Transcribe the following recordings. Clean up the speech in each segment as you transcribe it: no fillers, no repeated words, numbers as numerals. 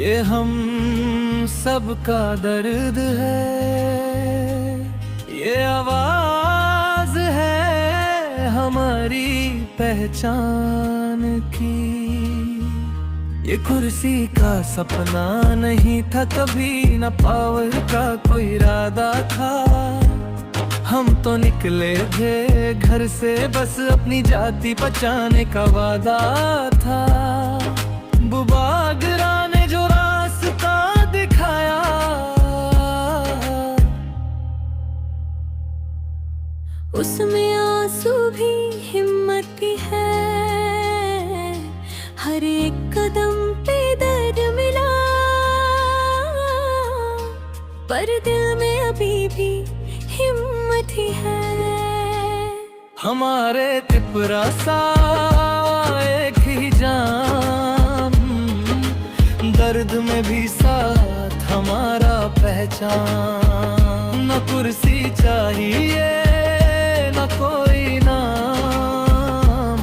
ये हम सबका दर्द है, ये आवाज है हमारी पहचान की। ये कुर्सी का सपना नहीं था कभी, न पावर का कोई इरादा था। हम तो निकले थे घर से बस अपनी जाति बचाने का वादा था। बुबागरा ने जो रास्ता दिखाया, उसमें आंसू भी हिम्मत भी है। हर एक कदम पे दर्द मिला, पर दिल में अभी भी हिम्मत ही है। हमारे तिपरा सा एक ही जान, दर्द में भी साथ हमारा पहचान। न कुर्सी चाहिए न कोई नाम,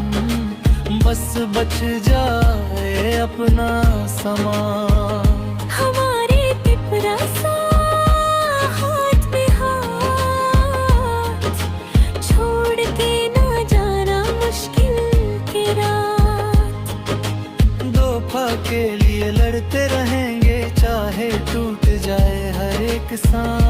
बस बच जाए अपना सामान। हमारे तिपरा सा हाथ में हाथ, छोड़ के ना जाना मुश्किल की रात। दो के लिए लड़ते रहेंगे, चाहे टूट जाए हर एक सांस।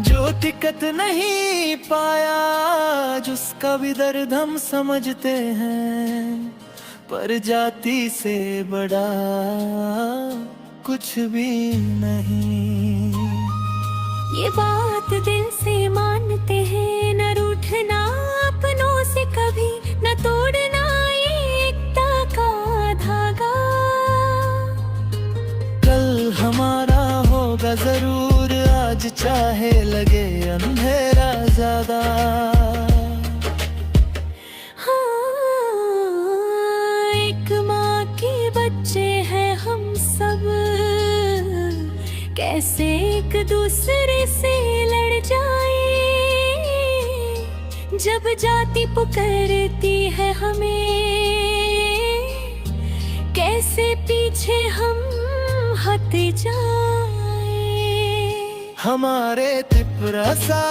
जो टिकट नहीं पाया, जिसका भी दर्द हम समझते हैं, पर जाति से बड़ा कुछ भी नहीं। ये बात दिल से मानते हैं, न रूठना अपनों से कभी, न तोड़ना एकता का धागा। कल हमारा होगा जरूर, आज चाहे लगे अंधेरा ज्यादा। हाँ, एक माँ के बच्चे हैं हम सब, कैसे एक दूसरे से लड़ जाए। जब जाति पुकारती है हमें, कैसे पीछे हम हट जाए। हमारे तिपरा सा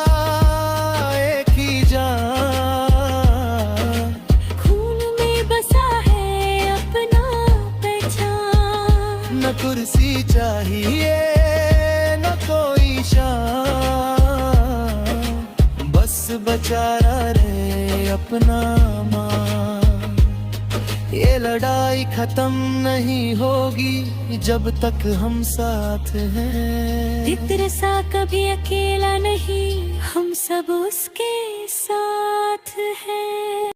एक ही जान, खून में बसा है अपना पहचान। न कुर्सी चाहिए न कोई शान, बस बचा रहे अपना मान। ये लड़ाई खत्म नहीं होगी जब तक हम साथ हैं। तिपरा सा कभी अकेला नहीं, हम सब उसके साथ।